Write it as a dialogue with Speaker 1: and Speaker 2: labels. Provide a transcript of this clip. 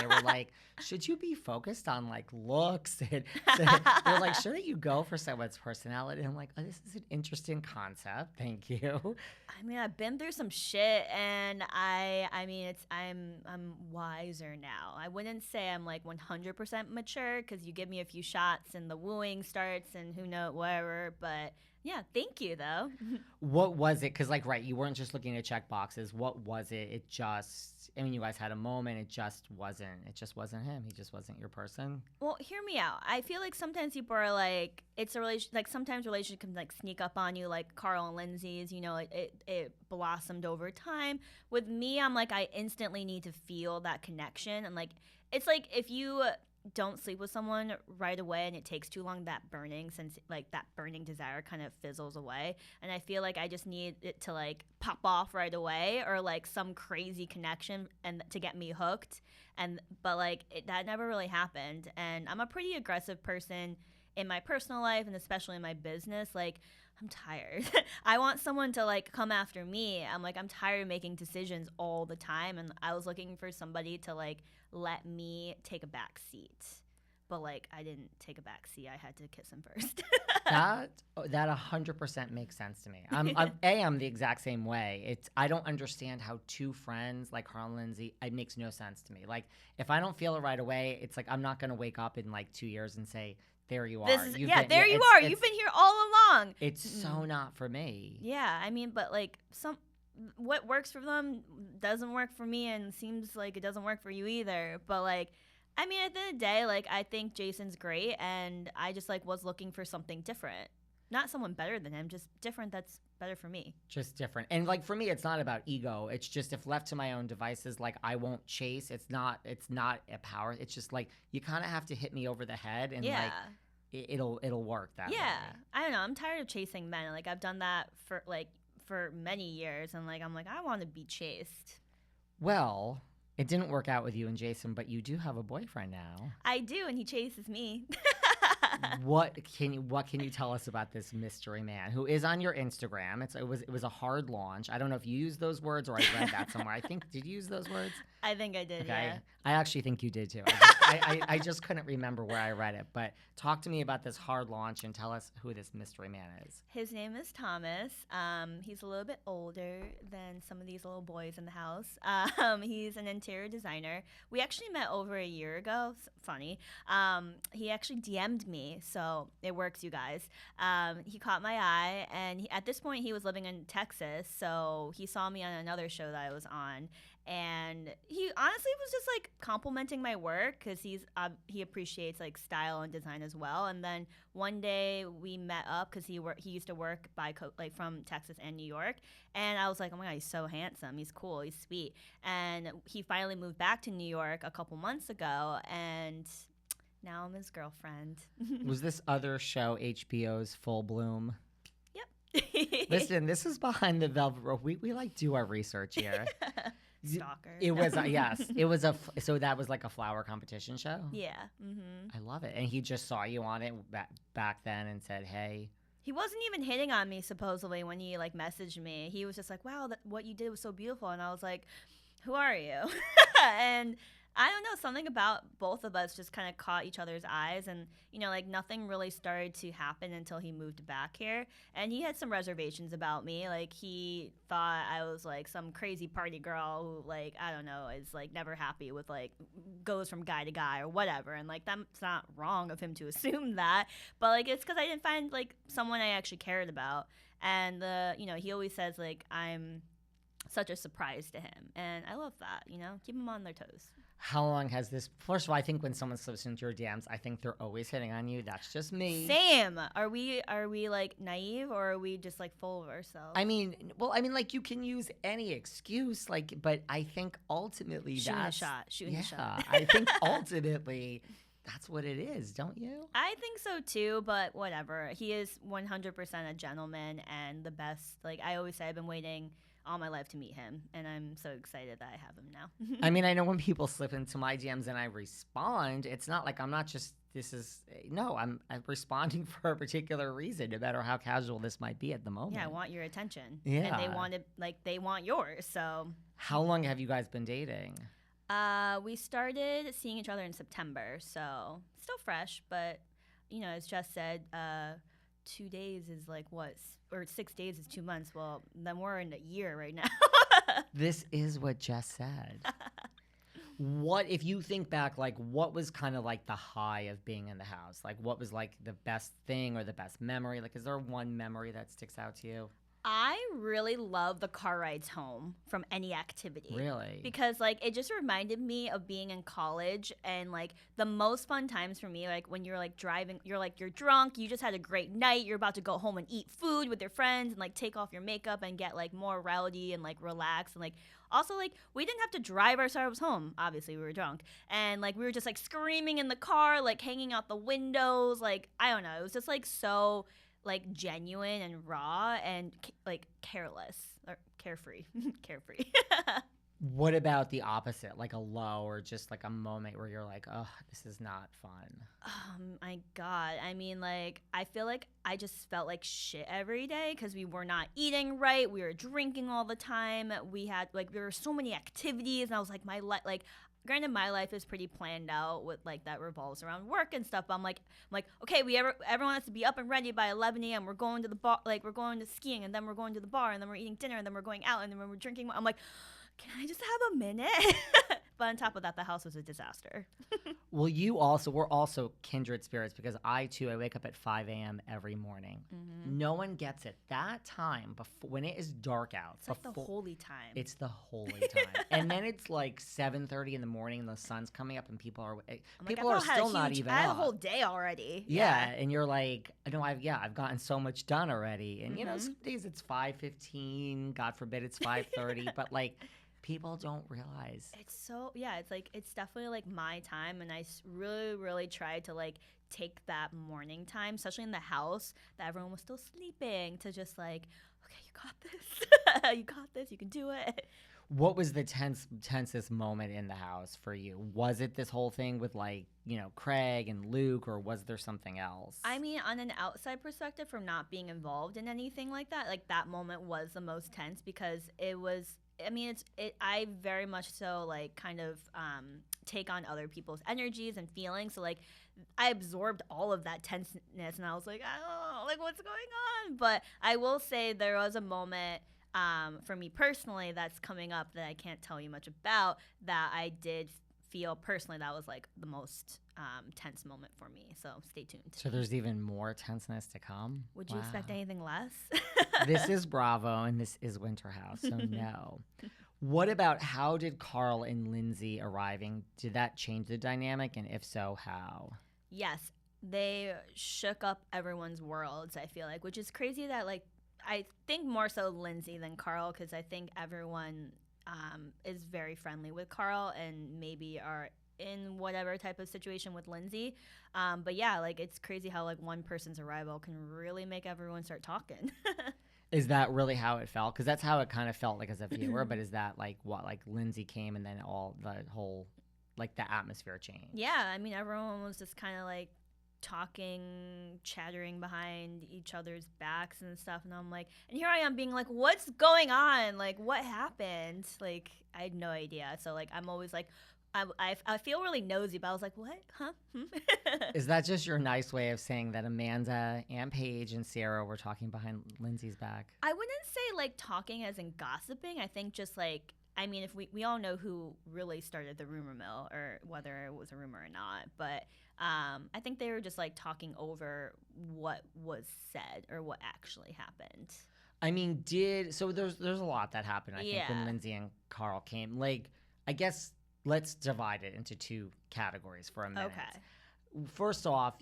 Speaker 1: They were like, should you be focused on like looks? And so they're like, shouldn't you go for someone's personality? And I'm like, oh, this is an interesting concept. Thank you.
Speaker 2: I mean, I've been through some shit, and I'm wiser now. I wouldn't say I'm like 100% mature because you give me a few shots and the wooing starts and who knows, whatever. But yeah, thank you though.
Speaker 1: What was it? Because like, right, you weren't just looking to check boxes. What was it? It just, I mean, you guys had a moment. It just wasn't him. He just wasn't your person.
Speaker 2: Well, hear me out. I feel like sometimes people are like, it's a relation. Like sometimes relationships can like sneak up on you, like Carl and Lindsay's. You know, it blossomed over time. With me, I'm like, I instantly need to feel that connection, and like, it's like if you don't sleep with someone right away and it takes too long, that burning desire kind of fizzles away, and I feel like I just need it to like pop off right away, or like some crazy connection and to get me hooked, but like that never really happened. And I'm a pretty aggressive person in my personal life and especially in my business. Like, I'm tired. I want someone to like come after me. I'm tired of making decisions all the time, and I was looking for somebody to like let me take a back seat. But like, I didn't take a back seat. I had to kiss him first.
Speaker 1: That 100% makes sense to me. I'm the exact same way. I don't understand how two friends like Carl and Lindsay, it makes no sense to me. Like, if I don't feel it right away, it's like I'm not gonna wake up in like 2 years and say, there you are.
Speaker 2: You've been here all along.
Speaker 1: It's so not for me.
Speaker 2: Yeah, I mean, but like what works for them doesn't work for me, and seems like it doesn't work for you either. But like, I mean, at the end of the day, like, I think Jason's great, and I just like was looking for something different. Not someone better than him, just different that's better for me.
Speaker 1: Just different. And like, for me, it's not about ego. It's just, if left to my own devices, like, I won't chase. It's not a power. It's just like, you kind of have to hit me over the head, and like it'll work that way.
Speaker 2: Yeah. I don't know. I'm tired of chasing men. Like, I've done that for many years, and like, I'm like, I want to be chased.
Speaker 1: Well, it didn't work out with you and Jason, but you do have a boyfriend now.
Speaker 2: I do, and he chases me.
Speaker 1: What can you tell us about this mystery man who is on your Instagram? It was a hard launch. I don't know if you used those words or I read that somewhere. I think, did you use those words?
Speaker 2: I think I did.
Speaker 1: Okay.
Speaker 2: Yeah.
Speaker 1: I actually think you did too. I just couldn't remember where I read it. But talk to me about this hard launch and tell us who this mystery man is.
Speaker 2: His name is Thomas. He's a little bit older than some of these little boys in the house. He's an interior designer. We actually met over a year ago. Funny. He actually DM'd me, so it works, you guys. He caught my eye, and at this point, he was living in Texas, so he saw me on another show that I was on. And he honestly was just like complimenting my work because he appreciates like style and design as well. And then one day we met up because he used to work from Texas and New York. And I was like, oh my God, he's so handsome. He's cool. He's sweet. And he finally moved back to New York a couple months ago. And now I'm his girlfriend.
Speaker 1: Was this other show HBO's Full Bloom?
Speaker 2: Yep.
Speaker 1: Listen, this is Behind the Velvet Rope. We like do our research here.
Speaker 2: Stalker.
Speaker 1: It was yes. It was so that was like a flower competition show.
Speaker 2: Yeah. Mm-hmm.
Speaker 1: I love it. And he just saw you on it back then and said, "Hey."
Speaker 2: He wasn't even hitting on me supposedly when he like messaged me. He was just like, "Wow, what you did was so beautiful." And I was like, "Who are you?" And I don't know, something about both of us just kind of caught each other's eyes, and like nothing really started to happen until he moved back here. And he had some reservations about me. Like, he thought I was like some crazy party girl who, like, I don't know, is like never happy with like goes from guy to guy or whatever. And like, that's not wrong of him to assume that, but like, it's because I didn't find like someone I actually cared about. And he always says like I'm such a surprise to him, and I love that. Keep them on their toes.
Speaker 1: How long has this? First of all, I think when someone slips into your DMs, I think they're always hitting on you. That's just me.
Speaker 2: Same. Are we like naive, or are we just like full of ourselves?
Speaker 1: I mean, like, you can use any excuse, like, but I think ultimately
Speaker 2: shooting a shot.
Speaker 1: I think ultimately that's what it is, don't you?
Speaker 2: I think so too, but whatever. He is 100% a gentleman and the best. Like I always say, I've been waiting all my life to meet him, and I'm so excited that I have him now.
Speaker 1: I mean, I know when people slip into my DMs and I respond, it's not like I'm responding for a particular reason, no matter how casual this might be at the moment.
Speaker 2: Yeah, I want your attention.
Speaker 1: Yeah.
Speaker 2: And they want yours, so.
Speaker 1: How long have you guys been dating?
Speaker 2: We started seeing each other in September, so still fresh, but as Jess said, 2 days is like what, or 6 days is 2 months. Well, then we're in a year right now.
Speaker 1: This is what Jess said. What, if you think back, like, what was kind of like the high of being in the house? Like, what was like the best thing or the best memory? Like, is there one memory that sticks out to you?
Speaker 2: I really love the car rides home from any activity.
Speaker 1: Really?
Speaker 2: Because, like, it just reminded me of being in college and, like, the most fun times for me, like, when you're, like, driving, you're drunk, you just had a great night, you're about to go home and eat food with your friends and, like, take off your makeup and get, like, more rowdy and, like, relax. And, like, also, like, we didn't have to drive ourselves home. Obviously, we were drunk. And, like, we were just, like, screaming in the car, like, hanging out the windows. Like, I don't know. It was just, like, so, like, genuine and raw and like careless or carefree. Carefree.
Speaker 1: What about the opposite, like a low or just like a moment where you're like, oh, this is not fun?
Speaker 2: Oh my God. I mean, like, I feel like I just felt like shit every day because we were not eating right. We were drinking all the time. We had, like, there were so many activities, and I was like, granted, my life is pretty planned out with, like, that revolves around work and stuff. But I'm like, okay, everyone has to be up and ready by 11 a.m. We're going to the bar, like, we're going to skiing, and then we're going to the bar, and then we're eating dinner, and then we're going out, and then we're drinking. I'm like, can I just have a minute? But on top of that, the house was a disaster.
Speaker 1: Well, we're also kindred spirits because I wake up at 5 a.m. every morning. Mm-hmm. No one gets it. That time, when it is dark out.
Speaker 2: It's like the holy time.
Speaker 1: It's the holy time. And then it's like 7:30 in the morning and the sun's coming up and people are still not even up.
Speaker 2: I had a whole day already.
Speaker 1: Yeah. And you're like, no, I've gotten so much done already. And, some days it's 5:15. God forbid it's 5:30. But, like, people don't realize.
Speaker 2: It's definitely, like, my time, and I really, really tried to, like, take that morning time, especially in the house, that everyone was still sleeping, to just, like, okay, you got this. You got this. You can do it.
Speaker 1: What was the tensest moment in the house for you? Was it this whole thing with, like, Craig and Luke, or was there something else?
Speaker 2: I mean, on an outside perspective, from not being involved in anything like that, like, that moment was the most tense because it was, I very much so, like, kind of take on other people's energies and feelings. So, like, I absorbed all of that tenseness, and I was like, I don't know, like, what's going on? But I will say there was a moment for me personally that's coming up that I can't tell you much about, that I did feel personally that was, like, the most tense moment for me. So stay tuned.
Speaker 1: So there's even more tenseness to come?
Speaker 2: Would you expect anything less?
Speaker 1: This is Bravo, and this is Winter House, so no. What about, how did Carl and Lindsay arriving, did that change the dynamic, and if so, how?
Speaker 2: Yes, they shook up everyone's worlds, I feel like, which is crazy that, like, I think more so Lindsay than Carl, because I think everyone is very friendly with Carl and maybe are in whatever type of situation with Lindsay. But yeah, like, it's crazy how, like, one person's arrival can really make everyone start talking.
Speaker 1: Is that really how it felt? Because that's how it kind of felt like as a viewer. But is that, like, what, like, Lindsay came and then all the whole, like, the atmosphere changed?
Speaker 2: Yeah, I mean, everyone was just kind of, like, talking, chattering behind each other's backs and stuff. And I'm like, and here I am being like, what's going on? Like, what happened? Like, I had no idea. So, like, I'm always like, I feel really nosy, but I was like, what? Huh?
Speaker 1: Is that just your nice way of saying that Amanda and Paige and Ciara were talking behind Lindsay's back?
Speaker 2: I wouldn't say, like, talking as in gossiping. I think just, like, I mean, if we all know who really started the rumor mill, or whether it was a rumor or not, but I think they were just, like, talking over what was said or what actually happened.
Speaker 1: I mean, so there's a lot that happened, I think, when Lindsay and Carl came. Like, I guess let's divide it into two categories for a minute.
Speaker 2: Okay.
Speaker 1: First off,